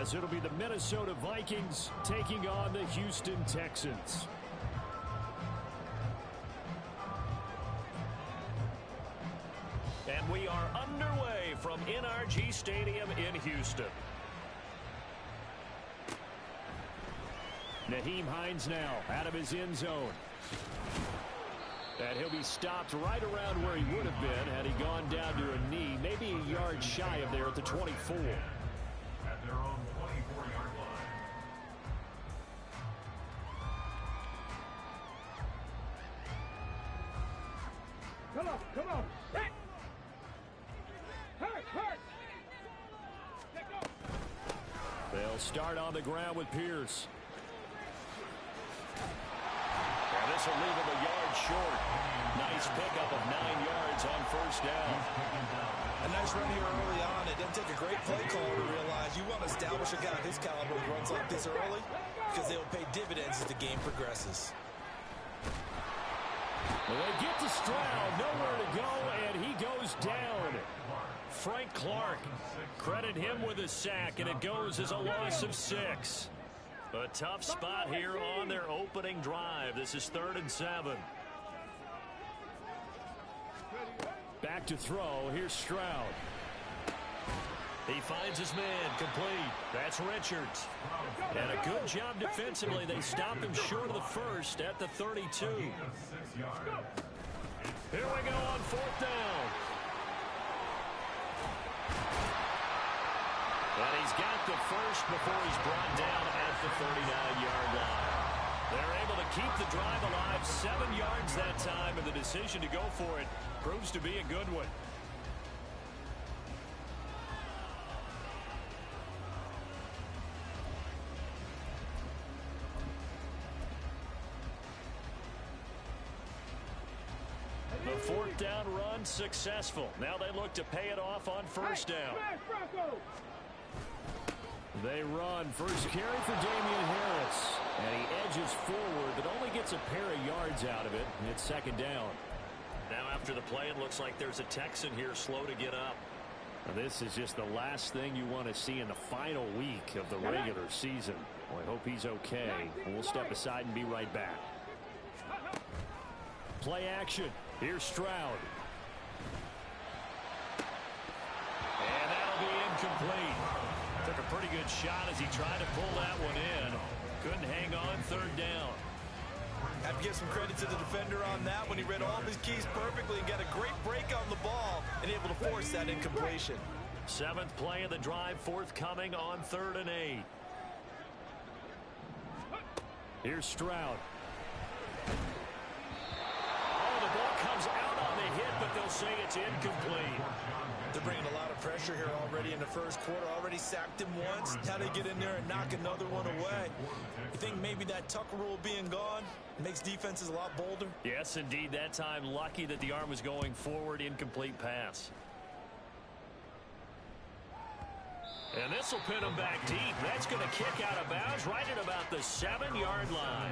as it'll be the Minnesota Vikings taking on the Houston Texans. And we are underway from NRG Stadium in Houston. Nyheim Hines now out of his end zone. And he'll be stopped right around where he would have been had he gone down to a knee, maybe a yard shy of there at the 24. At their own 24-yard line. Come on. Hit! Hurt! They'll start on the ground with Pierce. And this will leave him a yard short. Nice pickup of 9 yards on first down. A nice run here early on. It doesn't take a great play caller to realize you want to establish a guy of his caliber who runs like this early because they will pay dividends as the game progresses. Well, they get to Stroud, nowhere to go, and he goes down. Frank Clark, credit him with a sack, and it goes as a loss of 6. A tough spot here on their opening drive. This is 3rd and 7. Back to throw. Here's Stroud. He finds his man, complete. That's Richards. And a good job defensively. They stopped him short of the first at the 32. Here we go on 4th down. And he's got the first before he's brought down at the 39-yard line. They're able to keep the drive alive, 7 yards that time, and the decision to go for it proves to be a good one. The 4th down run successful. Now they look to pay it off on 1st down. They run. First carry for Damian Harris. And he edges forward, but only gets a pair of yards out of it. And it's 2nd down. Now after the play, it looks like there's a Texan here slow to get up. Now, this is just the last thing you want to see in the final week of the regular season. Well, I hope he's okay. We'll step aside and be right back. Play action. Here's Stroud. And that'll be incomplete. Took a pretty good shot as he tried to pull that one in. Couldn't hang on 3rd down. Have to give some credit to the defender on that when he read all of his keys perfectly and got a great break on the ball and able to force that incompletion. 7th play of the drive forthcoming on 3rd and 8. Here's Stroud. Comes out on the hit, but they'll say it's incomplete. They're bringing a lot of pressure here already in the first quarter. Already sacked him once. Now they get in there and knock another one away. You think maybe that tuck rule being gone makes defenses a lot bolder? Yes, indeed. That time lucky that the arm was going forward. Incomplete pass. And this will pin him back deep. That's going to kick out of bounds right at about the 7-yard line.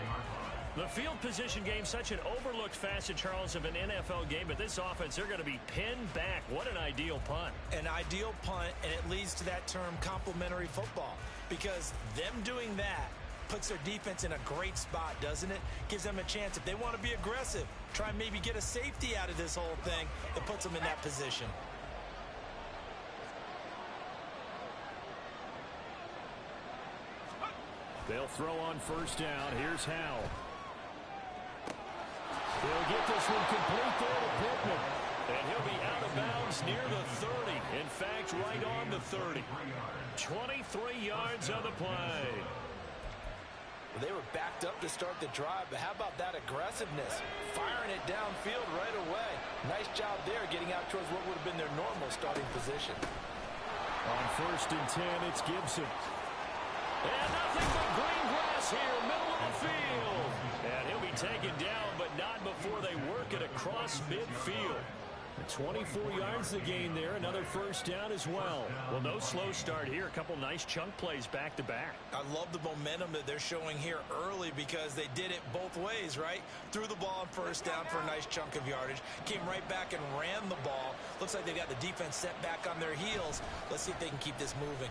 The field position game, such an overlooked facet, Charles, of an NFL game. But this offense, they're going to be pinned back. What an ideal punt. An ideal punt, and it leads to that term complementary football. Because them doing that puts their defense in a great spot, doesn't it? Gives them a chance. If they want to be aggressive, try and maybe get a safety out of this whole thing, it puts them in that position. They'll throw on 1st down. Here's Howell. He'll get this one complete there to Pittman. And he'll be out of bounds near the 30. In fact, right on the 30. 23 yards on the play. Well, they were backed up to start the drive, but how about that aggressiveness? Firing it downfield right away. Nice job there getting out towards what would have been their normal starting position. On 1st and 10, it's Gibson. And nothing but green grass here, middle of the field. And he'll be taken down, but not before they work it across midfield. 24 yards to gain there. Another 1st down as well. Well, no slow start here. A couple nice chunk plays back-to-back. I love the momentum that they're showing here early because they did it both ways, right? Threw the ball on 1st down for a nice chunk of yardage. Came right back and ran the ball. Looks like they got the defense set back on their heels. Let's see if they can keep this moving.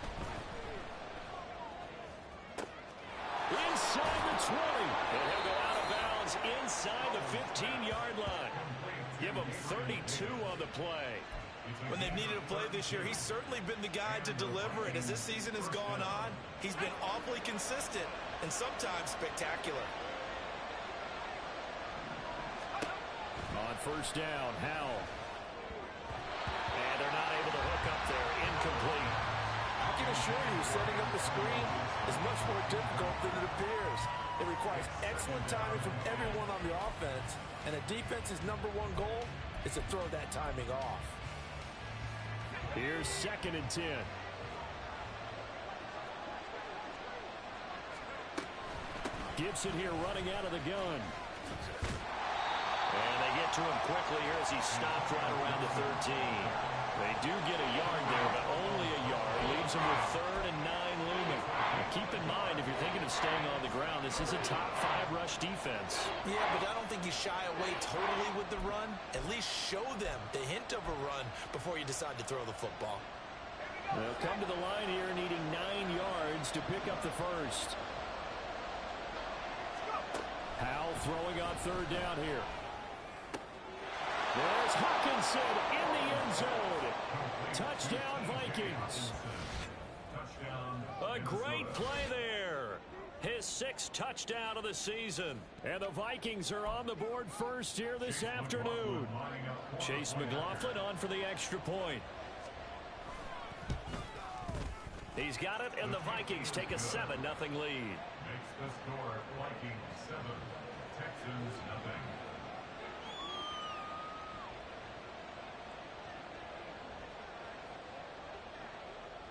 inside the 20. And he'll go out of bounds inside the 15-yard line. Give him 32 on the play. When they've needed a play this year, he's certainly been the guy to deliver it. As this season has gone on, he's been awfully consistent and sometimes spectacular. On first down, Howell. And they're not able to hook up there. Incomplete. I can assure you, setting up a screen is much more difficult than it appears. It requires excellent timing from everyone on the offense, and a defense's #1 goal is to throw that timing off. Here's 2nd and 10. Gibson here running out of the gun. And they get to him quickly here as he stopped right around the 13. They do get a yard there, but only a yard. Leaves him with 3rd and 9 looming. Now keep in mind, if you're thinking of staying on the ground, this is a top 5 rush defense. Yeah, but I don't think you shy away totally with the run. At least show them the hint of a run before you decide to throw the football. They'll come to the line here needing 9 yards to pick up the first. Howell throwing on 3rd down here. There's Hawkinson in the end zone. Touchdown, Vikings. A great play there. His 6th touchdown of the season. And the Vikings are on the board first here this afternoon. Chase McLaughlin on for the extra point. He's got it, and the Vikings take a 7-0 lead. Makes the score Vikings 7, Texans 0.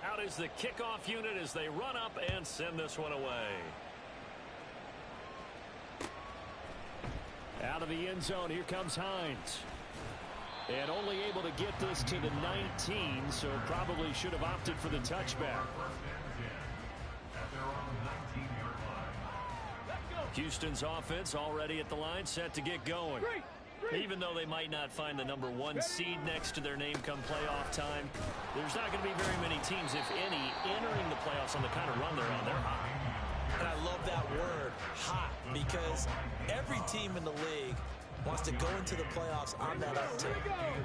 Out is the kickoff unit as they run up and send this one away. Out of the end zone, here comes Hines. And only able to get this to the 19, so probably should have opted for the touchback. At their own 19-yard line. Houston's offense already at the line, set to get going. Even though they might not find the #1 seed next to their name come playoff time, there's not going to be very many teams, if any, entering the playoffs on the kind of run they're on. They're hot. And I love that word, hot, because every team in the league wants to go into the playoffs on that uptick.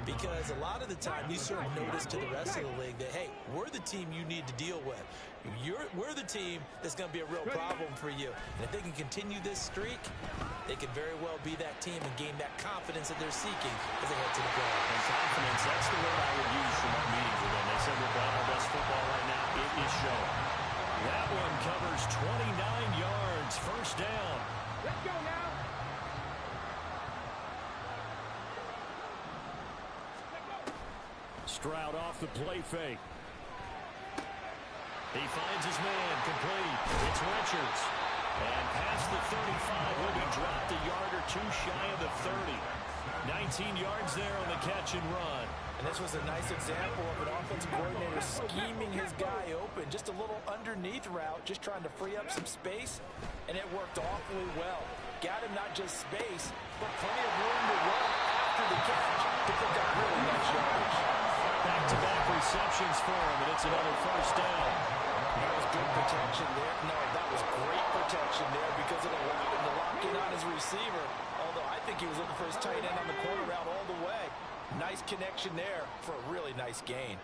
Because a lot of the time you sort of notice to the rest of the league that, hey, we're the team you need to deal with. We're the team that's going to be a real problem for you. And if they can continue this streak, they could very well be that team and gain that confidence that they're seeking as they head to the playoffs. And confidence, that's the word I would use from our meetings with them. They said we're playing our best football right now. It is showing. That one covers 29 yards. First down. Let's go now. Stroud off the play fake. He finds his man, complete. It's Richards. And past the 35 will be dropped a yard or two shy of the 30. 19 yards there on the catch and run. And this was a nice example of an offensive coordinator scheming his guy open. Just a little underneath route, just trying to free up some space, and it worked awfully well. Got him not just space, but plenty of room to run after the catch to pick up really nice yardage. Back-to-back receptions for him, and it's another first down. That was good protection there. No, that was great protection there because it allowed him to lock in on his receiver. Although I think he was looking for his tight end on the corner route all the way. Nice connection there for a really nice gain.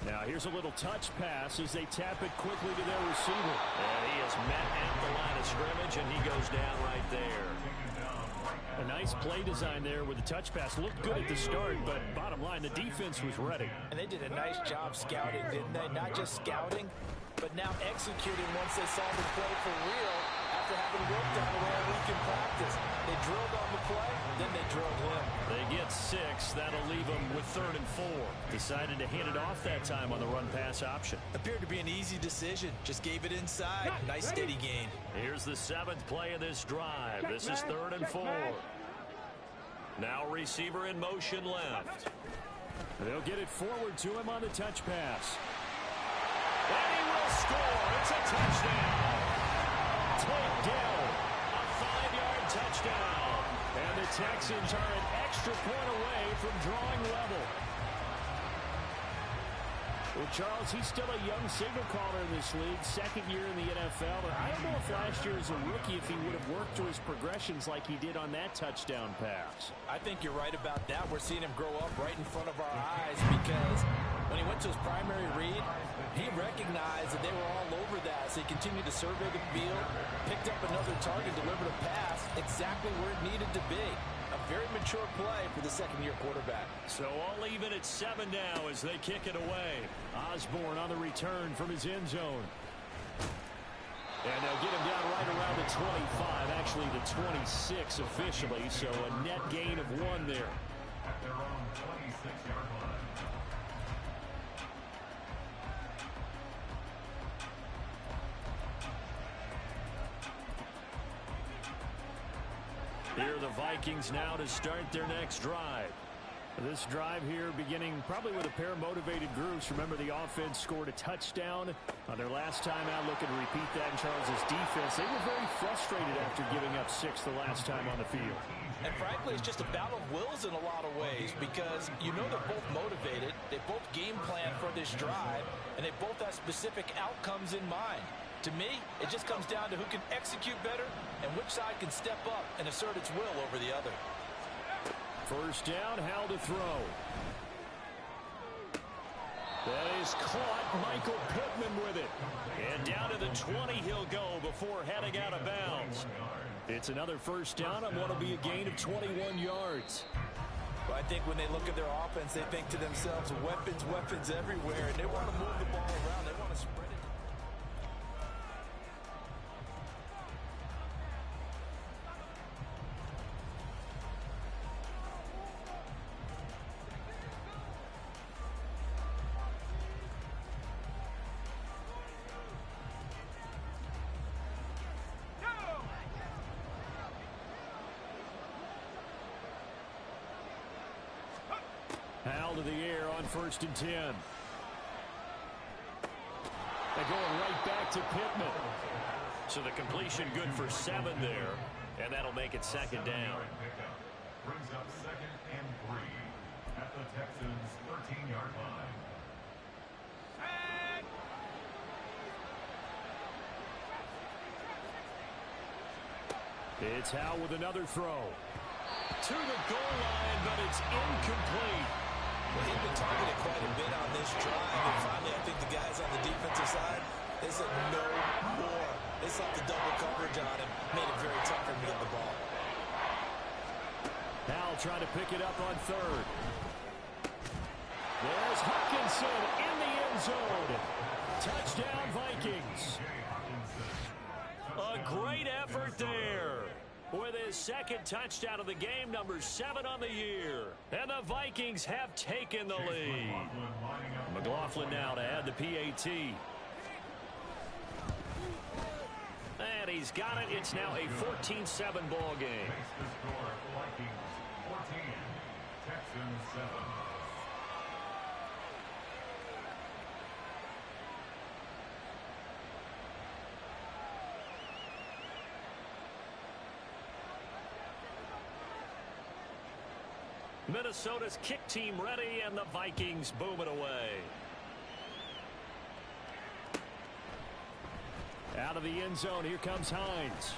Now here's a little touch pass as they tap it quickly to their receiver. And he is met at the line of scrimmage, and he goes down right there. A nice play design there with the touch pass. Looked good at the start, but bottom line, the defense was ready. And they did a nice job scouting, didn't they? Not just scouting, but now executing once they saw the play for real after having worked on it all week in practice. They drilled on the play, then they drilled him. They get 6. That'll leave them with 3rd and 4. Decided to hand it off that time on the run-pass option. Appeared to be an easy decision. Just gave it inside. Nice steady gain. Here's the 7th play of this drive. This is 3rd and 4. Now receiver in motion left. They'll get it forward to him on the touch pass. And he will score. It's a touchdown. Tank Dell, a 5-yard touchdown. And the Texans are an extra point away from drawing level. Well, Charles, he's still a young signal caller in this league, second year in the NFL. And I don't know if last year as a rookie, if he would have worked through his progressions like he did on that touchdown pass. I think you're right about that. We're seeing him grow up right in front of our eyes because when he went to his primary read, he recognized that they were all over that. So he continued to survey the field, picked up another target, delivered a pass exactly where it needed to be. A very mature play for the second-year quarterback. So all even at 7 now as they kick it away. Osborne on the return from his end zone. And they'll get him down right around the 25, actually the 26 officially, so a net gain of 1 there. At their own 26-yard line. Here are the Vikings now to start their next drive. This drive here beginning probably with a pair of motivated groups. Remember, the offense scored a touchdown on their last time out. Looking to repeat that in Charles's defense. They were very frustrated after giving up 6 the last time on the field. And frankly, it's just a battle of wills in a lot of ways because you know they're both motivated. They both game plan for this drive, and they both have specific outcomes in mind. To me, it just comes down to who can execute better and which side can step up and assert its will over the other. First down, how to throw. That is caught. Michael Pittman with it. And down to the 20 he'll go before heading out of bounds. It's another first down on what will be a gain of 21 yards. Well, I think when they look at their offense, they think to themselves, weapons, weapons everywhere, and they want to move the ball around. They want to spread it. Howell to the air on 1st and 10. They're going right back to Pittman. So the completion good for 7 there, and that'll make it second down. Brings up 2nd and 3 at the Texans' 13-yard line. It's Howell with another throw. To the goal line, but it's incomplete. Well, he's been targeted quite a bit on this drive, and finally I think the guys on the defensive side, they said no more. They slapped the double coverage on him, made it very tough for him to get the ball. Howell trying to pick it up on 3rd. There's Hawkinson in the end zone. Touchdown, Vikings. A great effort there. With his second touchdown of the game, number 7 on the year. And the Vikings have taken the lead. McLaughlin now to add the PAT. And he's got it. It's now a 14-7 ball game. Vikings 14, Texans 7. Minnesota's kick team ready, and the Vikings boom it away. Out of the end zone, here comes Hines.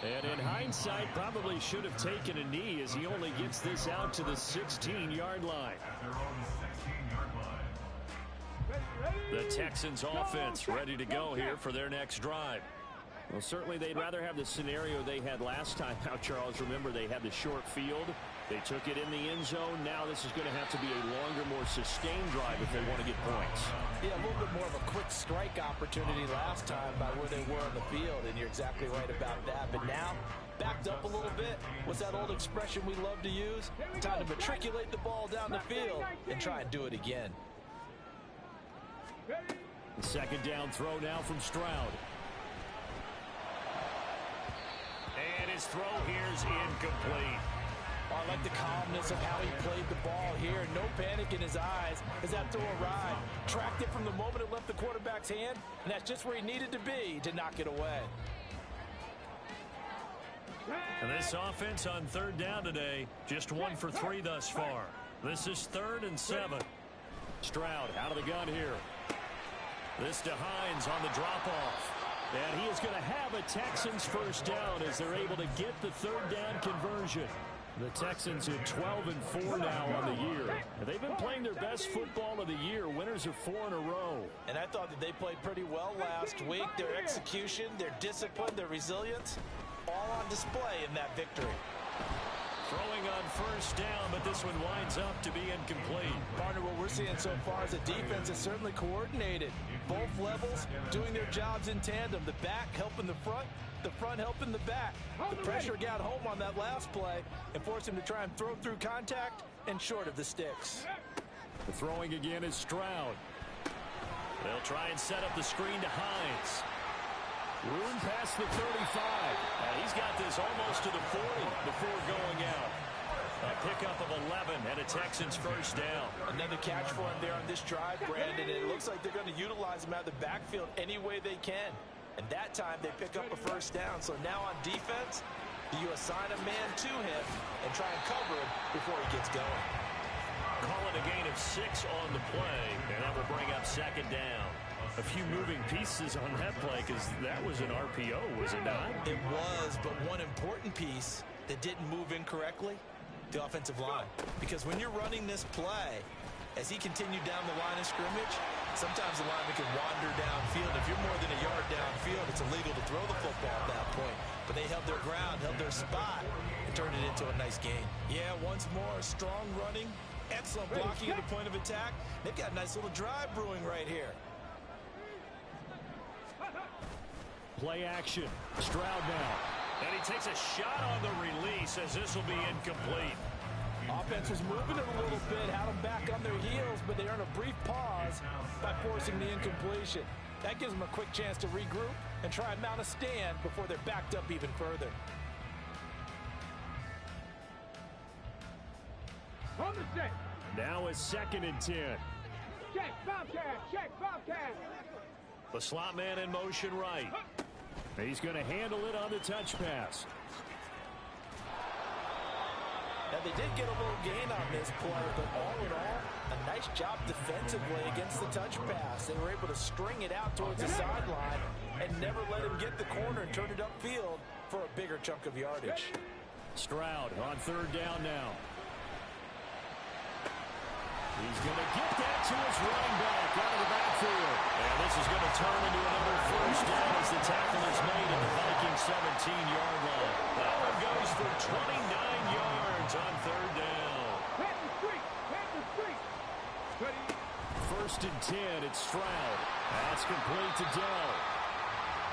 And in hindsight, probably should have taken a knee as he only gets this out to the 16-yard line. At their own 16-yard line. The Texans offense ready to go here for their next drive. Well, certainly they'd rather have the scenario they had last time out, Charles. Remember, they had the short field. They took it in the end zone. Now this is going to have to be a longer, more sustained drive if they want to get points. Yeah, a little bit more of a quick strike opportunity last time by where they were on the field, and you're exactly right about that. But now, backed up a little bit. What's that old expression we love to use? Time to matriculate the ball down the field and try and do it again. The second down throw now from Stroud. And his throw here is incomplete. Oh, I like the calmness of how he played the ball here. No panic in his eyes as that throw arrived. Tracked it from the moment it left the quarterback's hand, and that's just where he needed to be to knock it away. And this offense on 3rd down today, just 1 for 3 thus far. This is 3rd and 7. Stroud out of the gun here. This to Hines on the drop-off. And he is going to have a Texans first down as they're able to get the third down conversion. The Texans are 12-4 now on the year. And they've been playing their best football of the year. Winners are 4 in a row. And I thought that they played pretty well last week. Their execution, their discipline, their resilience, all on display in that victory. Throwing on first down, but this one winds up to be incomplete. Partner, what we're seeing so far is a defense is certainly coordinated. Both levels doing their jobs in tandem. The back helping the front helping the back. The pressure got home on that last play and forced him to try and throw through contact and short of the sticks. The throwing again is Stroud. They'll try and set up the screen to Hines. Room past the 35. He's got this almost to the 40 before going out. A pickup of 11 and a Texans first down. Another catch for him there on this drive, Brandon. It looks like they're going to utilize him out of the backfield any way they can. And that time they pick up a first down. So now on defense, you assign a man to him and try and cover him before he gets going. Call it a gain of 6 on the play, and that will bring up second down. A few moving pieces on that play because that was an RPO, was it not? It was, but one important piece that didn't move incorrectly, the offensive line. Because when you're running this play, as he continued down the line of scrimmage, sometimes the lineman can wander downfield. If you're more than a yard downfield, it's illegal to throw the football at that point. But they held their ground, held their spot, and turned it into a nice gain. Yeah, once more, strong running, excellent blocking at the point of attack. They've got a nice little drive brewing right here. Play action. Stroud now. And he takes a shot on the release as this will be incomplete. Offense was moving it a little bit, had them back on their heels, but they earned a brief pause by forcing the incompletion. That gives them a quick chance to regroup and try and mount a stand before they're backed up even further. On the check. Now is 2nd and 10. Check, Bobcat. Check, Bobcat. The slot man in motion right. He's going to handle it on the touch pass. Now, they did get a little gain on this play, but all in all, a nice job defensively against the touch pass. They were able to string it out towards the sideline and never let him get the corner and turn it upfield for a bigger chunk of yardage. Stroud on 3rd down now. He's going to get that to his running back out of the backfield. And this is going to turn into another first down as the tackle is made at the Vikings 17-yard line. That one goes for 29 yards on 3rd down. Pat the street. Pat the street. 1st and 10. It's Stroud. That's complete to Dell.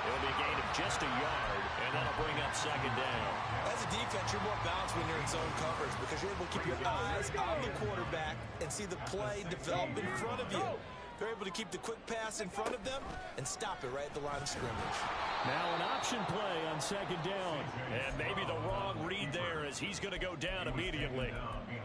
It'll be a gain of just a yard, and that'll bring up 2nd down. As a defense, you're more balanced when you're in zone coverage because you're able to keep your eyes on the quarterback and see the play develop in front of you. They're able to keep the quick pass in front of them and stop it right at the line of scrimmage. Now an option play on 2nd down. And maybe the wrong read there as he's going to go down immediately.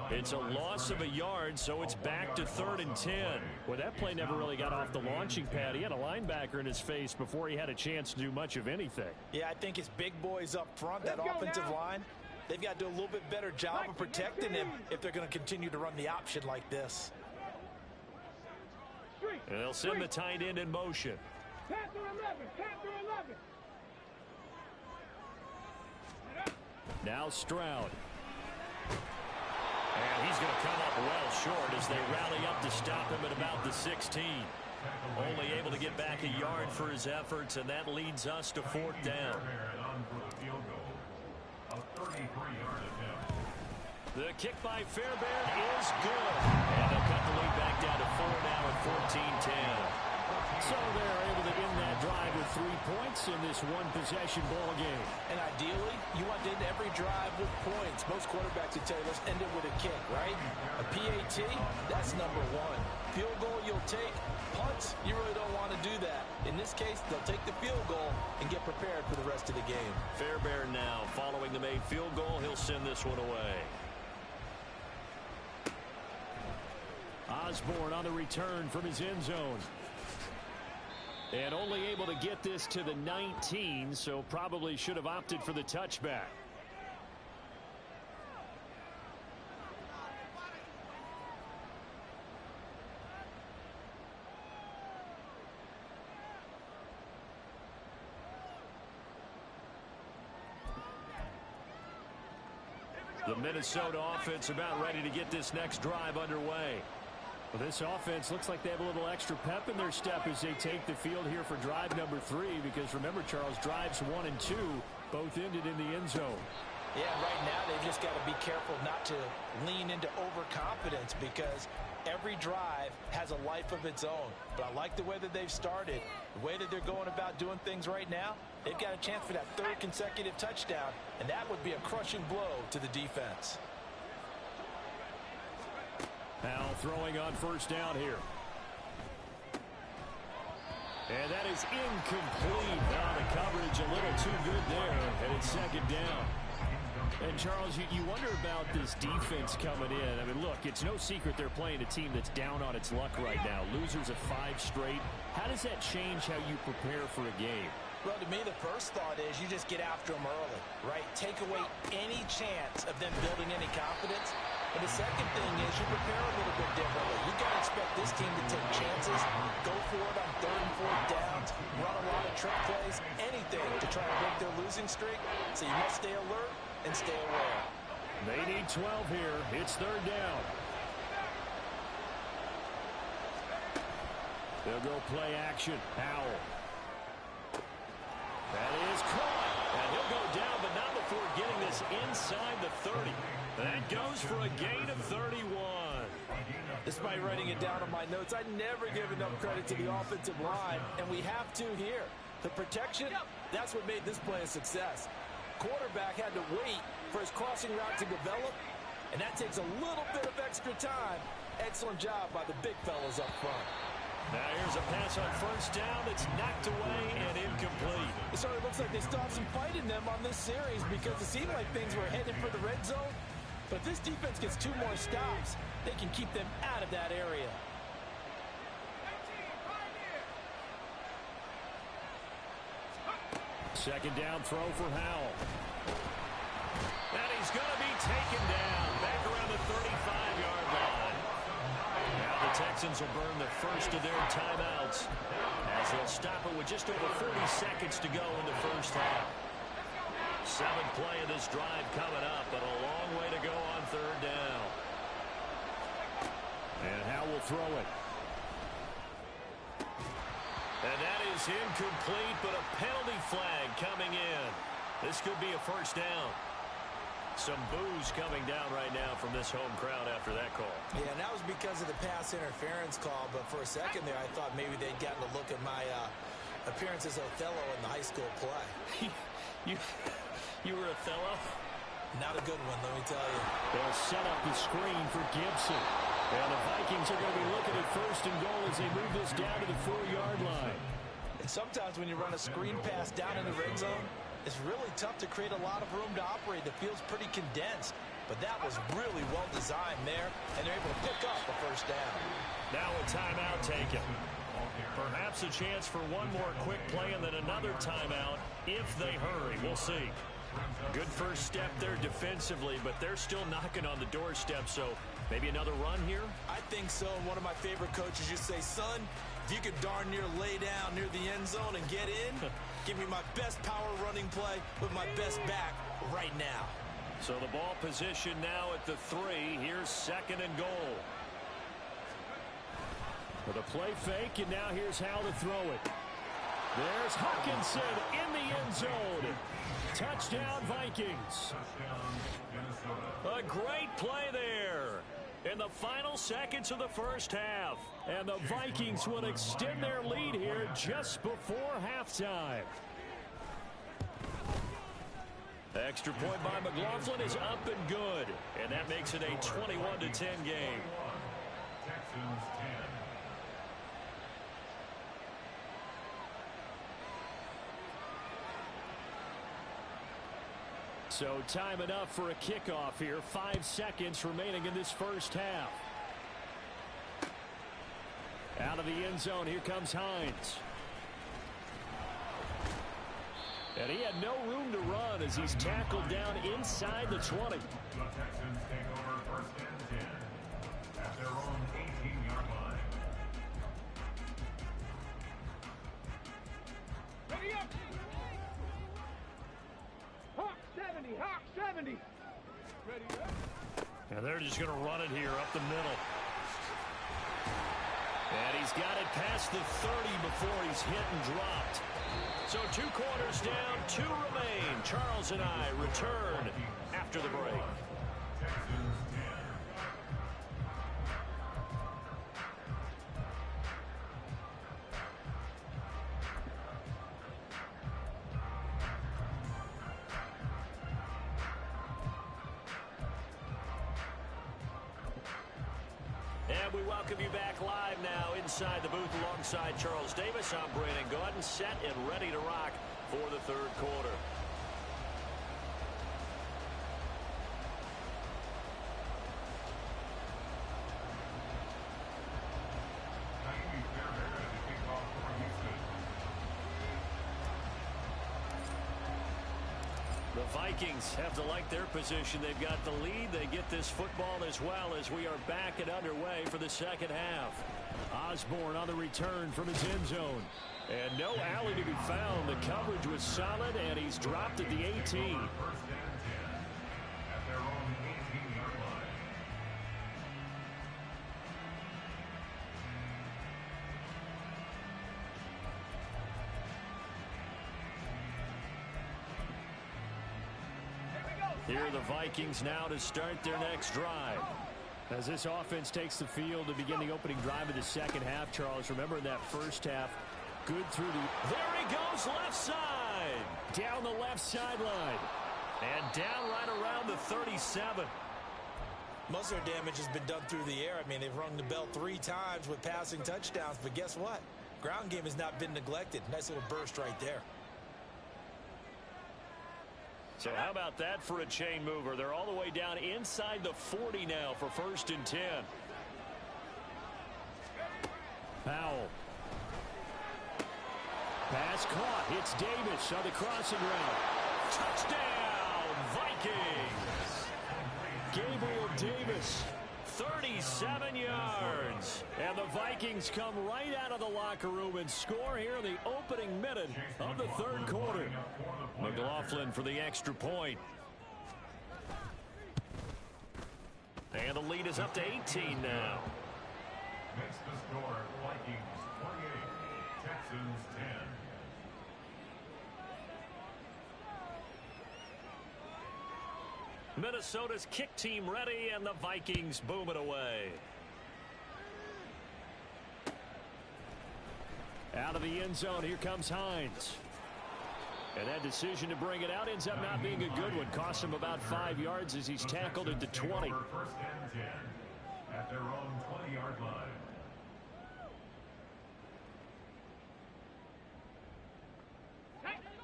It's a loss of a yard, so it's back to 3rd and 10. Well, that play never really got off the launching pad. He had a linebacker in his face before he had a chance to do much of anything. Yeah, I think his big boys up front, that offensive line, they've got to do a little bit better job of protecting him if they're going to continue to run the option like this. And they'll send the tight end in motion. Panther 11. Panther 11. Now Stroud. And he's going to come up well short as they rally up to stop him at about the 16. Only able to get back a yard for his efforts, and that leads us to 4th down. The kick by Fairbairn is good. And they'll cut the lead back down to 4 now at 14-10. So they're able to end that drive with 3 points in this one-possession ball game. And ideally, you want to end every drive with points. Most quarterbacks would tell you, let's end it with a kick, right? A PAT, that's number 1. Field goal you'll take. Punts, you really don't want to do that. In this case, they'll take the field goal and get prepared for the rest of the game. Fairbairn now following the made field goal. He'll send this one away. Osborne on the return from his end zone. And only able to get this to the 19, so probably should have opted for the touchback. The Minnesota offense about ready to get this next drive underway. Well, this offense looks like they have a little extra pep in their step as they take the field here for drive number 3, because remember, Charles, drives 1 and 2 both ended in the end zone. Yeah, right now they've just got to be careful not to lean into overconfidence, because every drive has a life of its own. But I like the way that they've started, the way that they're going about doing things right now. They've got a chance for that 3rd consecutive touchdown, and that would be a crushing blow to the defense. Now throwing on first down here. And that is incomplete. Now the coverage a little too good there, and it's 2nd down. And, Charles, you wonder about this defense coming in. I mean, look, it's no secret they're playing a team that's down on its luck right now. Losers of 5 straight. How does that change how you prepare for a game? Well, to me, the first thought is you just get after them early, right? Take away any chance of them building any confidence. And the second thing is you prepare a little bit differently. You've got to expect this team to take chances, go for it on 3rd and 4th downs, run a lot of trick plays, anything to try to break their losing streak. So you must stay alert and stay aware. They need 12 here. It's 3rd down. They'll go play action. Howell. That is caught. And he'll go down, but not before getting this inside the 30. That goes for a gain of 31. Despite writing it down on my notes, I never give enough credit to the offensive line, and we have to here. The protection, that's what made this play a success. Quarterback had to wait for his crossing route to develop, and that takes a little bit of extra time. Excellent job by the big fellas up front. Now here's a pass on first down that's knocked away and incomplete. It sort of looks like they still have some fight in them on this series, because it seemed like things were headed for the red zone. But if this defense gets 2 more stops, they can keep them out of that area. Second down throw for Howell. And he's going to be taken down back around the 35-yard line. Now the Texans will burn the first of their timeouts as they'll stop it with just over 40 seconds to go in the first half. 7th play of this drive coming up, but a long way to go on 3rd down. And Howell will throw it. And that is incomplete, but a penalty flag coming in. This could be a first down. Some boos coming down right now from this home crowd after that call. Yeah, and that was because of the pass interference call, but for a second there I thought maybe they'd gotten a look at my appearance as Othello in the high school play. You were Othello? Not a good one, let me tell you. They'll set up the screen for Gibson. And the Vikings are going to be looking at 1st and goal as they move this down to the 4-yard line. And sometimes when you run a screen pass down in the red zone, it's really tough to create a lot of room to operate. The field's pretty condensed. But that was really well designed there, and they're able to pick up a first down. Now a timeout taken. Perhaps a chance for one more quick play and then another timeout if they hurry. We'll see. Good first step there defensively, but they're still knocking on the doorstep, so maybe another run here? I think so. And one of my favorite coaches used to say, son, if you could darn near lay down near the end zone and get in, give me my best power running play with my best back right now. So the ball position now at the 3. Here's 2nd and goal. With a play fake, and now here's how to throw it. There's Hawkinson in the end zone. Touchdown, Vikings. A great play there in the final seconds of the first half. And the Vikings will extend their lead here just before halftime. Extra point by McLaughlin is up and good. And that makes it a 21-10 game. Texans 10. So time enough for a kickoff here. 5 seconds remaining in this first half. Out of the end zone, here comes Hines. And he had no room to run as he's tackled down inside the 20. The Texans take over 1st and 10 at their own 18-yard line. Ready up! Hawk 70! Hawk 70! And they're just going to run it here up the middle. And he's got it past the 30 before he's hit and dropped. So 2 quarters down, 2 remain. Charles and I return after the break. And we welcome you back live now inside the booth alongside Charles Davis. I'm Brandon Gaudin, set and ready to rock for the 3rd quarter. The Vikings have to like their position. They've got the lead. They get this football as well as we are back and underway for the 2nd half. Osborne on the return from his end zone. And no alley to be found. The coverage was solid, and he's dropped at the 18. Here are the Vikings now to start their next drive. As this offense takes the field to begin the opening drive of the 2nd half, Charles, remember in that 1st half, good through the... There he goes, left side. Down the left sideline. And down right around the 37. Most of their damage has been done through the air. I mean, they've rung the bell 3 times with passing touchdowns, but guess what? Ground game has not been neglected. Nice little burst right there. So how about that for a chain mover? They're all the way down inside the 40 now for 1st and 10. Powell. Pass caught. Hits Davis on the crossing route. Touchdown, Vikings. Gabriel Davis, 37 yards. And the Vikings come right out of the locker room and score here in the opening minute of the 3rd quarter. McLaughlin for the extra point. And the lead is up to 18 now. Makes the score Vikings 28, Texans 10. Minnesota's kick team ready, and the Vikings boom it away. Out of the end zone, here comes Hines. And that decision to bring it out ends up not being a good one. Costs him about 5 yards as he's tackled at the 20. 1st and 10 at their own 20-yard line.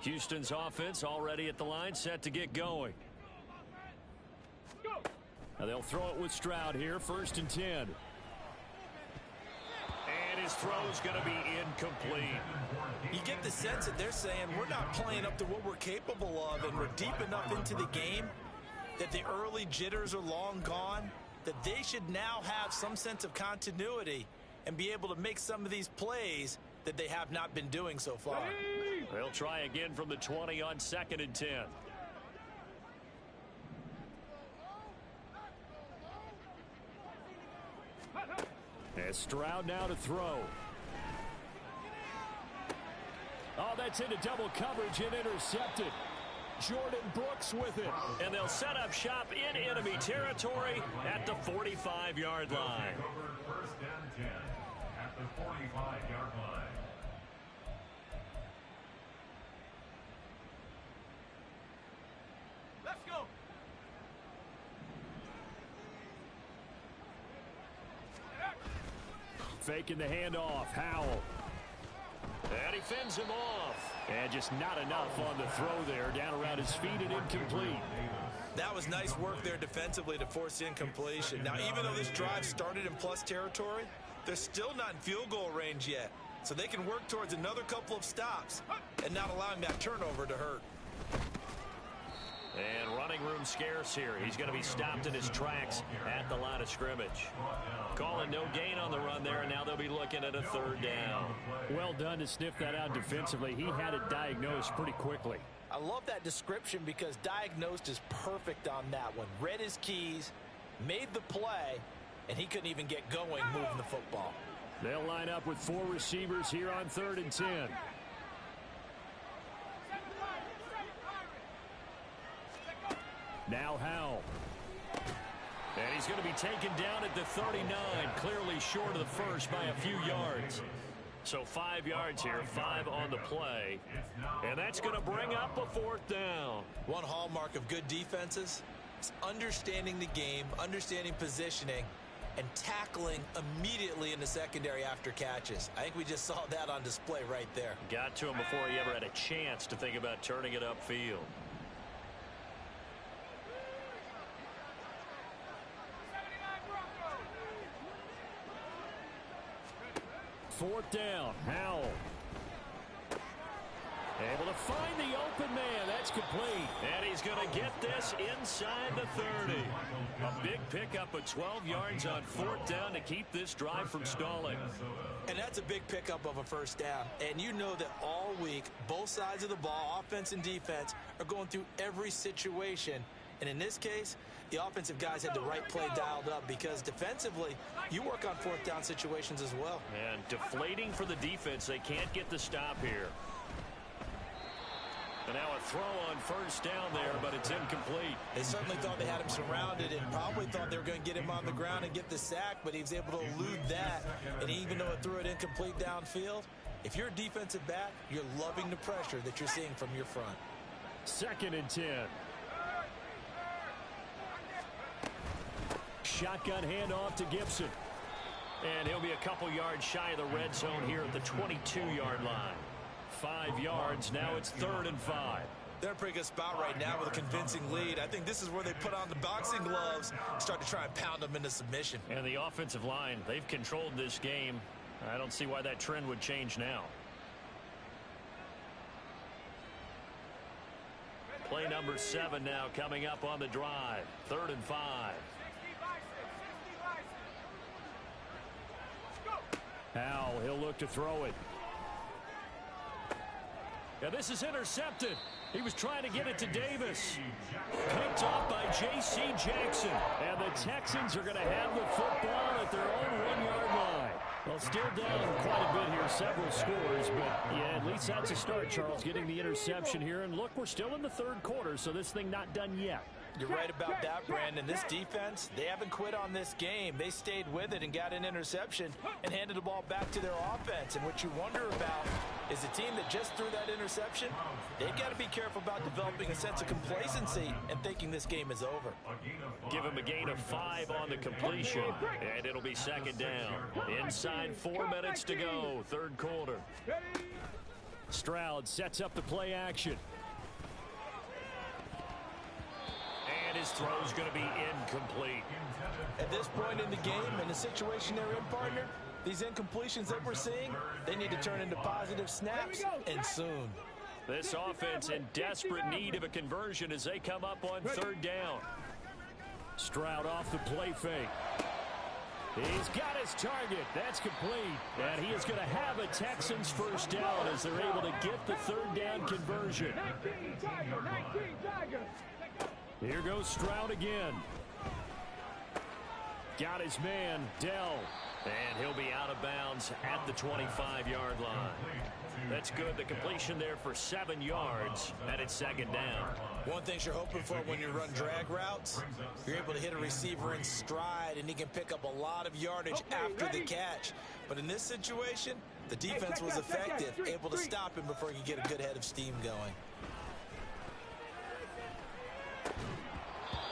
Houston's offense already at the line, set to get going. Now they'll throw it with Stroud here, 1st and 10. And his throw's going to be incomplete. You get the sense that they're saying we're not playing up to what we're capable of, and we're deep enough into the game that the early jitters are long gone, that they should now have some sense of continuity and be able to make some of these plays that they have not been doing so far. They'll try again from the 20 on 2nd and 10. And Stroud now to throw. Oh, that's into double coverage and intercepted. Jordan Brooks with it. And they'll set up shop in enemy territory at the 45-yard line. 1st and 10 at the 45-yard line. Let's go. Faking the handoff. Howell. And he fends him off. And just not enough on the throw there. Down around his feet and incomplete. That was nice work there defensively to force the incompletion. Now, even though this drive started in plus territory, they're still not in field goal range yet. So they can work towards another couple of stops and not allowing that turnover to hurt. And running room scarce here. He's going to be stopped in his tracks at the line of scrimmage. Calling no gain on the run there, and now they'll be looking at a third down. Well done to sniff that out defensively. He had it diagnosed pretty quickly. I love that description because diagnosed is perfect on that one. Read his keys, made the play, and he couldn't even get going moving the football. They'll line up with 4 receivers here on 3rd and 10. Now Howell. And he's going to be taken down at the 39, clearly short of the first by a few yards. So 5 yards here, 5 on the play. And that's going to bring up a 4th down. One hallmark of good defenses is understanding the game, understanding positioning, and tackling immediately in the secondary after catches. I think we just saw that on display right there. Got to him before he ever had a chance to think about turning it upfield. 4th down. Howell. Able to find the open man. That's complete. And he's going to get this inside the 30. A big pickup of 12 yards on 4th down to keep this drive from stalling. And that's a big pickup of a 1st down. And you know that all week, both sides of the ball, offense and defense, are going through every situation. And in this case, the offensive guys had the right play dialed up because defensively, you work on 4th down situations as well. And deflating for the defense. They can't get the stop here. And now a throw on 1st down there, but it's incomplete. They certainly thought they had him surrounded and probably thought they were going to get him on the ground and get the sack, but he was able to elude that. And even though it threw it incomplete downfield, if you're a defensive back, you're loving the pressure that you're seeing from your front. 2nd and 10. Shotgun handoff to Gibson. And he'll be a couple yards shy of the red zone here at the 22-yard line. 5 yards. Now it's 3rd and 5. They're in a pretty good spot right now with a convincing lead. I think this is where they put on the boxing gloves and start to try and pound them into submission. And the offensive line, they've controlled this game. I don't see why that trend would change now. Play number 7 now coming up on the drive. 3rd and 5. Howell, he'll look to throw it. Yeah, this is intercepted. He was trying to get it to Davis. Picked off by J.C. Jackson. And the Texans are going to have the football at their own 1-yard line. Well, still down quite a bit here, several scores, but yeah, at least that's a start, Charles, getting the interception here. And look, we're still in the 3rd quarter, so this thing not done yet. You're right about that, Brandon. This defense, they haven't quit on this game. They stayed with it and got an interception and handed the ball back to their offense. And what you wonder about is the team that just threw that interception, they've got to be careful about developing a sense of complacency and thinking this game is over. Give him a gain of 5 on the completion, and it'll be 2nd down. Inside 4 minutes to go, 3rd quarter. Stroud sets up the play action. And his throw's going to be incomplete. At this point in the game, in the situation they're in, partner, these incompletions that we're seeing, they need to turn into positive snaps, and soon. This offense in desperate need of a conversion as they come up on 3rd down. Stroud off the play fake. He's got his target. That's complete. And he is going to have a Texans 1st down as they're able to get the 3rd down conversion. 19 Tiger. Here goes Stroud again. Got his man, Dell. And he'll be out of bounds at the 25-yard line. That's good. The completion there for 7 yards, and it's 2nd down. One thing you're hoping for when you run drag routes, you're able to hit a receiver in stride, and he can pick up a lot of yardage after the catch. But in this situation, the defense was effective, able to stop him before he could get a good head of steam going.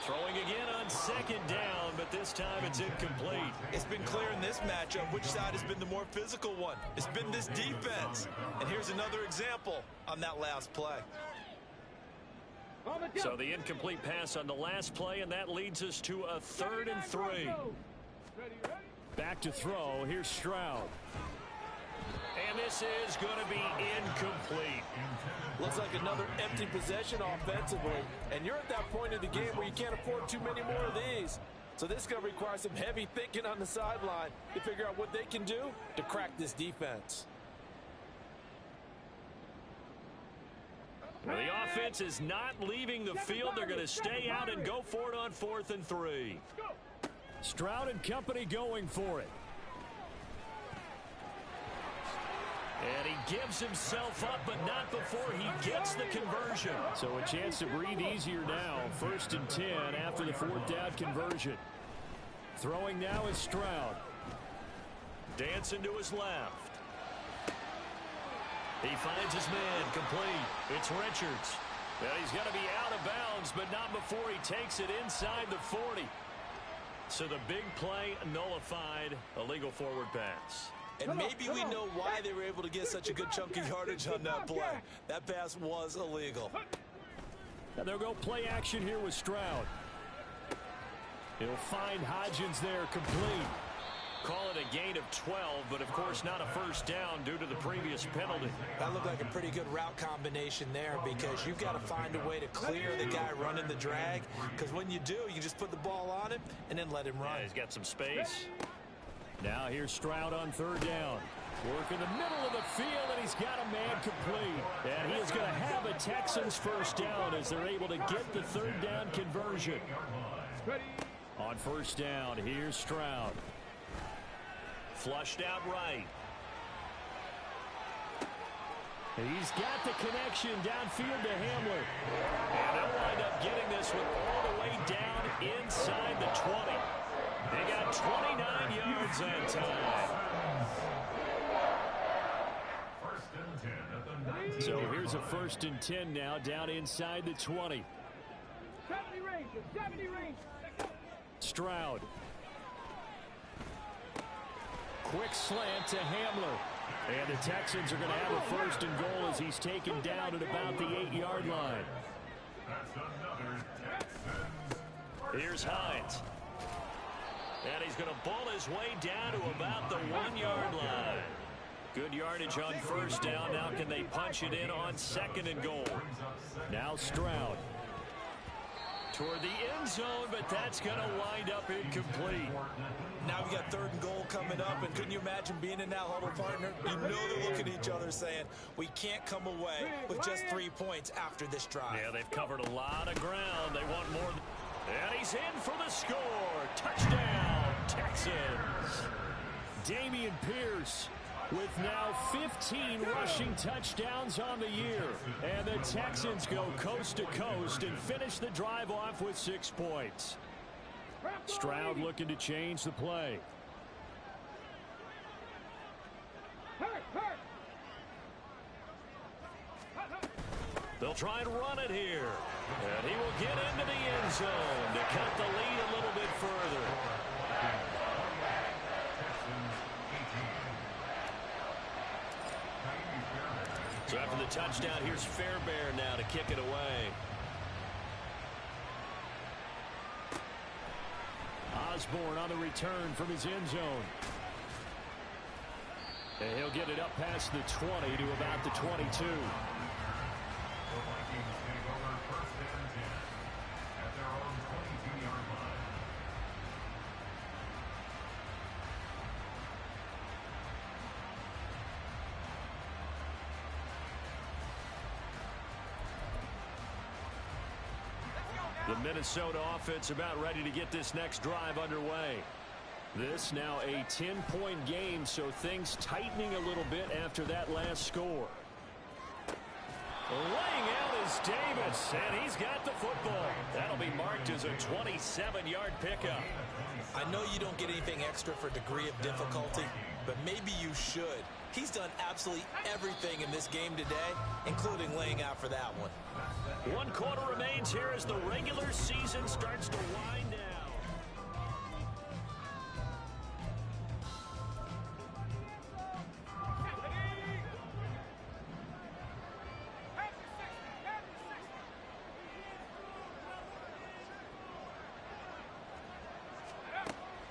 Throwing again on 2nd down, but this time it's incomplete. It's been clear in this matchup which side has been the more physical one. It's been this defense. And here's another example on that last play. So the incomplete pass on the last play, and that leads us to a 3rd and 3. Back to throw. Here's Stroud. And this is going to be incomplete. Looks like another empty possession offensively. And you're at that point in the game where you can't afford too many more of these. So this is going to require some heavy thinking on the sideline to figure out what they can do to crack this defense. Well, the offense is not leaving the field. They're going to stay out and go for it on 4th and 3. Stroud and company going for it. And he gives himself up, but not before he gets the conversion. So a chance to breathe easier now. 1st and 10 after the 4th down conversion. Throwing now is Stroud. Dancing to his left. He finds his man complete. It's Richards. Well, he's going to be out of bounds, but not before he takes it inside the 40. So the big play nullified, a legal forward pass. And maybe we know why they were able to get such a good chunk of yardage on that play. That pass was illegal. And they'll go play action here with Stroud. He'll find Hodgins there complete. Call it a gain of 12, but of course not a first down due to the previous penalty. That looked like a pretty good route combination there because you've got to find a way to clear the guy running the drag. Because when you do, you just put the ball on him and then let him run. Yeah, he's got some space. Now here's Stroud on 3rd down. Work in the middle of the field, and he's got a man complete. And he is going to have a Texans first down as they're able to get the 3rd down conversion. On 1st down, here's Stroud. Flushed out right. He's got the connection downfield to Hamler. And they'll wind up getting this one all the way down inside the 20. They got 29 yards that time. So here's a 1st and 10 now down inside the 20. 70 range. Stroud. Quick slant to Hamler. And the Texans are going to have a 1st and goal as he's taken down at about the 8-yard line. Here's Hines. And he's going to ball his way down to about the 1-yard line. Good yardage on 1st down. Now can they punch it in on 2nd and goal? Now Stroud. Toward the end zone, but that's going to wind up incomplete. Now we got 3rd and goal coming up, and couldn't you imagine being in that huddle, partner? You know they're looking at each other saying, we can't come away with just 3 points after this drive. Yeah, they've covered a lot of ground. They want more. And he's in for the score. Touchdown, Texans. Dameon Pierce with now 15 rushing touchdowns on the year. And the Texans go coast to coast and finish the drive off with 6 points. Stroud looking to change the play. They'll try and run it here. And he will get into the end zone to cut the lead a little bit further. So after the touchdown, here's Fairbairn now to kick it away. Osborne on the return from his end zone. And he'll get it up past the 20 to about the 22. The Minnesota offense about ready to get this next drive underway. This now a 10-point game, so things tightening a little bit after that last score. Laying out is Davis, and he's got the football. That'll be marked as a 27-yard pickup. I know you don't get anything extra for degree of difficulty, but maybe you should. He's done absolutely everything in this game today, including laying out for that one. 1 quarter remains here as the regular season starts to wind down.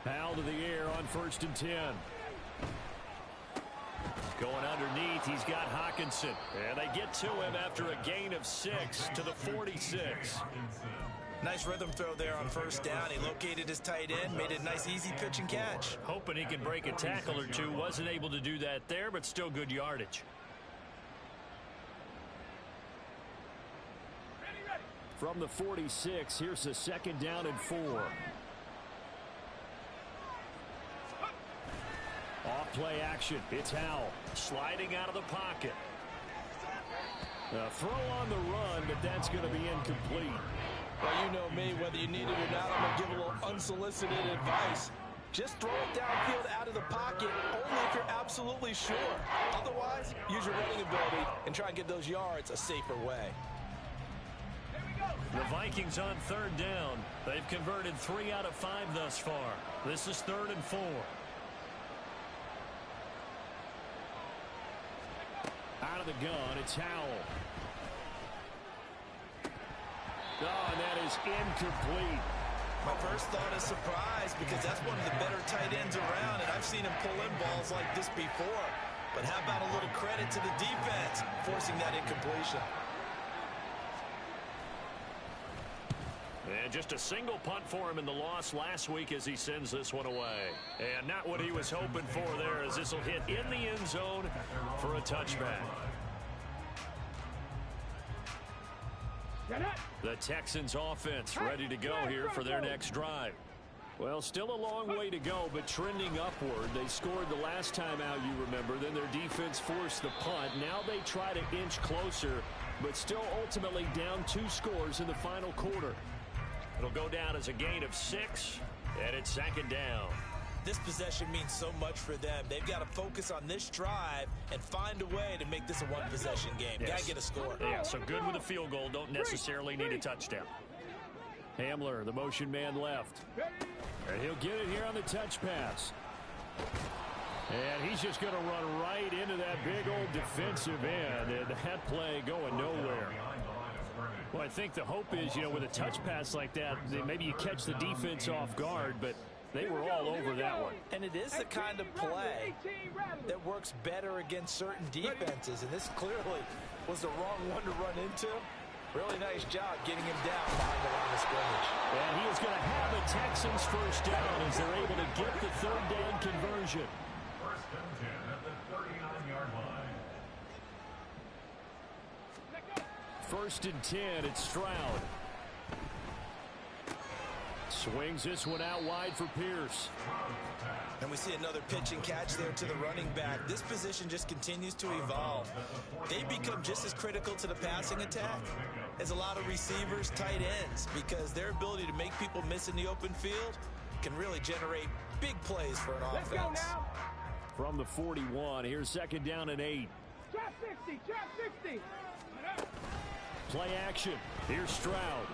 Foul to the air on 1st and 10. Going underneath, he's got Hawkinson. And they get to him after a gain of 6 to the 46. Nice rhythm throw there on first down. He located his tight end, made it a nice, easy pitch and catch. Hoping he can break a tackle or two. Wasn't able to do that there, but still good yardage. From the 46, here's the 2nd down and 4. Off play action. It's Howell sliding out of the pocket. A throw on the run, but that's going to be incomplete. Well, you know me, whether you need it or not, I'm going to give a little unsolicited advice. Just throw it downfield out of the pocket, only if you're absolutely sure. Otherwise, use your running ability and try and get those yards a safer way. The Vikings on 3rd down. They've converted 3 out of 5 thus far. This is 3rd and 4. Out of the gun, it's Howell. Oh, and that is incomplete. My first thought is surprise because that's one of the better tight ends around, and I've seen him pull in balls like this before. But how about a little credit to the defense forcing that incompletion? And just a single punt for him in the loss last week as he sends this one away. And not what he was hoping for there, as this will hit in the end zone for a touchback. The Texans offense ready to go here for their next drive. Well, still a long way to go, but trending upward. They scored the last time out, you remember. Then their defense forced the punt. Now they try to inch closer, but still ultimately down 2 scores in the final quarter. It'll go down as a gain of 6, and it's 2nd down. This possession means so much for them. They've got to focus on this drive and find a way to make this a one-possession game. Yes. Got to get a score. Yeah, so good with a field goal. Don't necessarily need a touchdown. Hamler, the motion man left. And he'll get it here on the touch pass. And he's just going to run right into that big old defensive end. And that play going nowhere. Well, I think the hope is, you know, with a touch pass like that, maybe you catch the defense off guard, but they were all over that one. And it is the kind of play that works better against certain defenses. And this clearly was the wrong one to run into. Really nice job getting him down behind the line of scrimmage. And he is going to have the Texans first down as they're able to get the 3rd down conversion. 1st and 10 at the 39-yard line. 1st and 10, it's Stroud. Swings this one out wide for Pierce. And we see another pitch and catch there to the running back. This position just continues to evolve. They become just as critical to the passing attack as a lot of receivers, tight ends, because their ability to make people miss in the open field can really generate big plays for an offense. From the 41, here's 2nd down and 8. Trap 60, trap 60. Play action. Here's Stroud.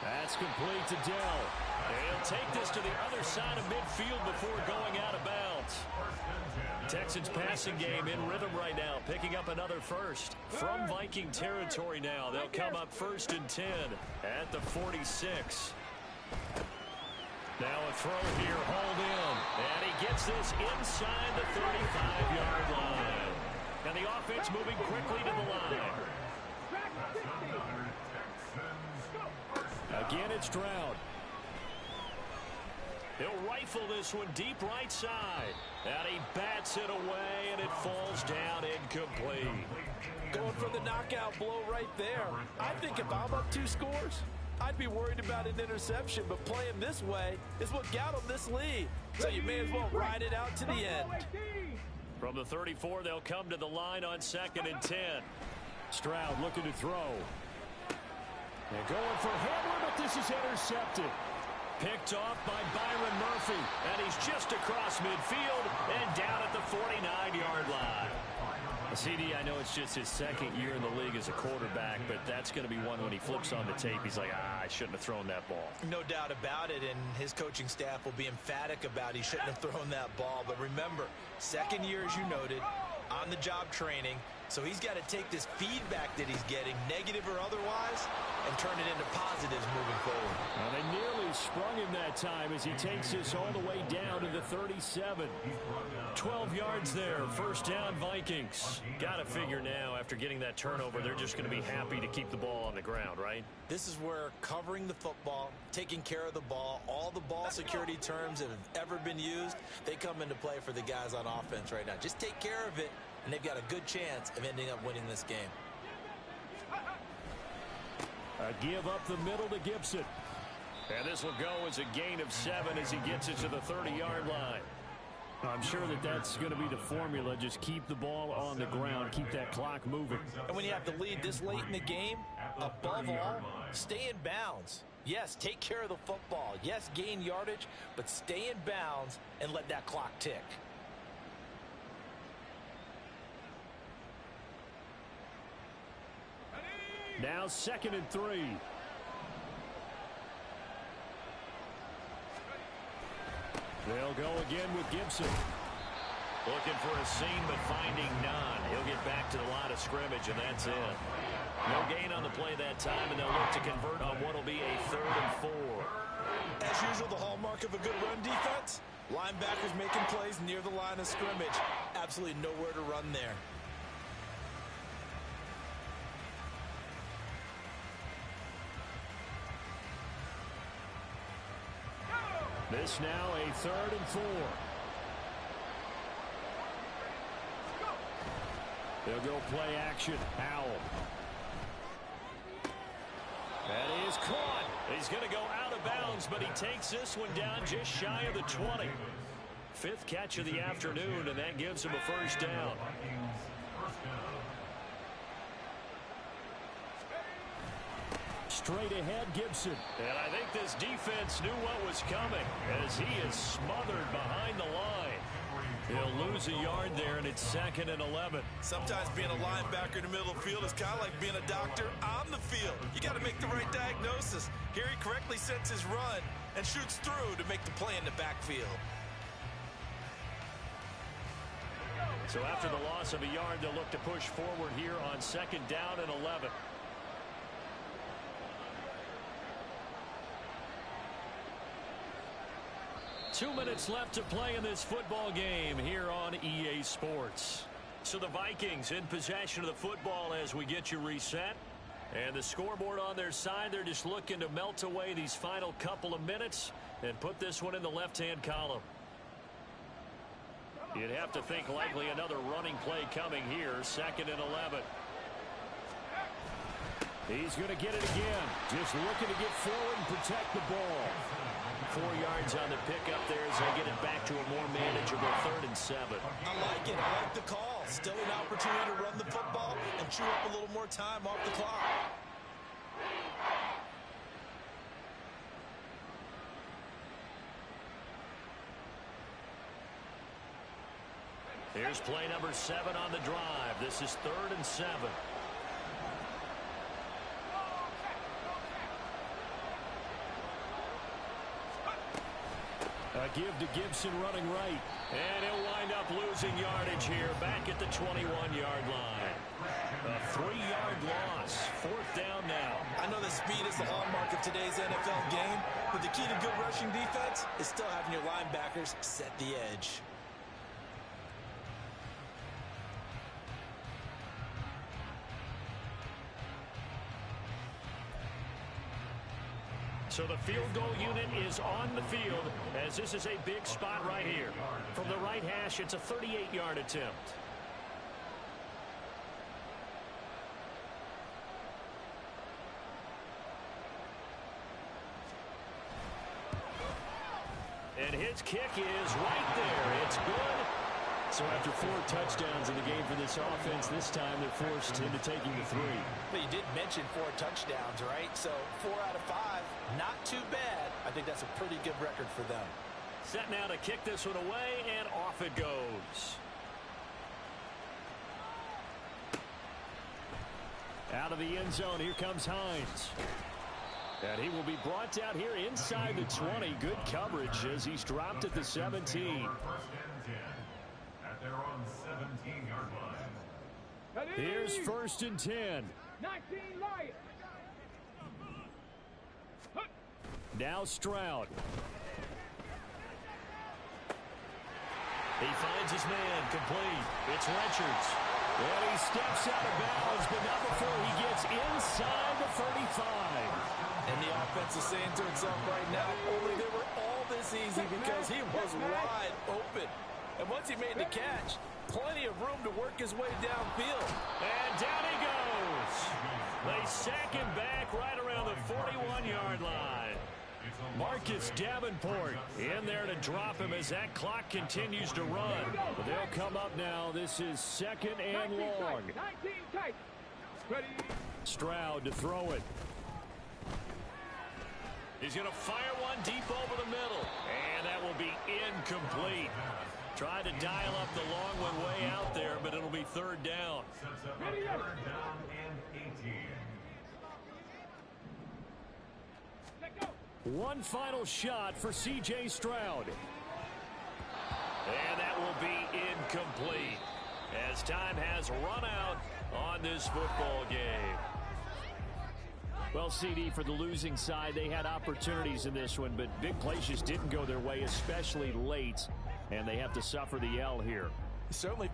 That's complete to Dell. He'll take this to the other side of midfield before going out of bounds. Texans passing game in rhythm right now, picking up another first. From Viking territory now, they'll come up 1st and 10 at the 46. Now a throw here, hold in. And he gets this inside the 35-yard line. And the offense moving quickly to the line. Again, it's Stroud. He'll rifle this one deep right side. And he bats it away, and it falls down incomplete. Going for the knockout blow right there. I think if I'm up 2 scores, I'd be worried about an interception, but playing this way is what got him this lead. So you may as well ride it out to the end. From the 34, they'll come to the line on 2nd and 10. Stroud looking to throw. And going for Hamler, but this is intercepted. Picked off by Byron Murphy. And he's just across midfield and down at the 49-yard line. CD, I know it's just his 2nd year in the league as a quarterback, but that's going to be one when he flips on the tape. He's like, I shouldn't have thrown that ball. No doubt about it, and his coaching staff will be emphatic about he shouldn't have thrown that ball. But remember, 2nd year, as you noted, on-the-job training, So he's got to take this feedback that he's getting, negative or otherwise, and turn it into positives moving forward. Well, they nearly sprung him that time as he takes this all the way down to the 37. 12 yards there. First down, Vikings. Got to figure now, after getting that turnover, they're just going to be happy to keep the ball on the ground, right? This is where covering the football, taking care of the ball, all the ball security terms that have ever been used, they come into play for the guys on offense right now. Just take care of it, and they've got a good chance of ending up winning this game. A give up the middle to Gibson. And this will go as a gain of 7 as he gets it to the 30-yard line. I'm sure that that's going to be the formula. Just keep the ball on the ground. Keep that clock moving. And when you have the lead this late in the game, above all, stay in bounds. Yes, take care of the football. Yes, gain yardage, but stay in bounds and let that clock tick. Now 2nd and 3. They'll go again with Gibson. Looking for a seam, but finding none. He'll get back to the line of scrimmage, and that's it. No gain on the play that time, and they'll look to convert on what will be a 3rd and 4. As usual, the hallmark of a good run defense, linebackers making plays near the line of scrimmage. Absolutely nowhere to run there. This now a 3rd and 4. They'll go play action. Howell. That is caught. He's going to go out of bounds, but he takes this one down just shy of the 20. 5th catch of the afternoon, and that gives him a first down. Straight ahead, Gibson. And I think this defense knew what was coming as he is smothered behind the line. He'll lose a yard there, and it's 2nd and 11. Sometimes being a linebacker in the middle of the field is kind of like being a doctor on the field. You got to make the right diagnosis. Here he correctly sets his run and shoots through to make the play in the backfield. So after the loss of a yard, they'll look to push forward here on 2nd down and 11. Two minutes left to play in this football game here on EA Sports. So the Vikings in possession of the football as we get you reset. And the scoreboard on their side, they're just looking to melt away these final couple of minutes and put this one in the left-hand column. You'd have to think likely another running play coming here, 2nd and 11. He's going to get it again. Just looking to get forward and protect the ball. 4 yards on the pickup there as they get it back to a more manageable 3rd and 7. I like it. I like the call. Still an opportunity to run the football and chew up a little more time off the clock. Here's play number 7 on the drive. This is 3rd and 7. A give to Gibson running right. And he'll wind up losing yardage here back at the 21-yard line. A 3-yard loss. 4th down now. I know that speed is the hallmark of today's NFL game, but the key to good rushing defense is still having your linebackers set the edge. So the field goal unit is on the field as this is a big spot right here. From the right hash, it's a 38-yard attempt. And his kick is right there. It's good. So after 4 touchdowns in the game for this offense, this time they're forced into taking the 3. But you did mention 4 touchdowns, right? So 4 out of 5, not too bad. I think that's a pretty good record for them. Set now to kick this one away, and off it goes. Out of the end zone, here comes Hines. And he will be brought down here inside the 20. Good coverage as he's dropped at the 17. At their own 17-yard line. Here's 1st and 10. 19 Lions. Now Stroud. He finds his man, complete. It's Richards. And he steps out of bounds, but not before he gets inside the 35. And the offense is saying to itself right now, only they were all this easy because he was wide open. And once he made the catch, plenty of room to work his way downfield. And down he goes. They sack him back right around the 41-yard line. Marcus Davenport in there to drop him as that clock continues to run. But they'll come up now. This is 2nd and long. 19 tight. Ready. Stroud to throw it. He's going to fire one deep over the middle. And that will be incomplete. Tried to dial up the long one way out there, but it'll be 3rd down. Sets up a 3rd down and 18. One final shot for C.J. Stroud. And that will be incomplete as time has run out on this football game. Well, CD, for the losing side, they had opportunities in this one, but big plays just didn't go their way, especially late, and they have to suffer the L here. Certainly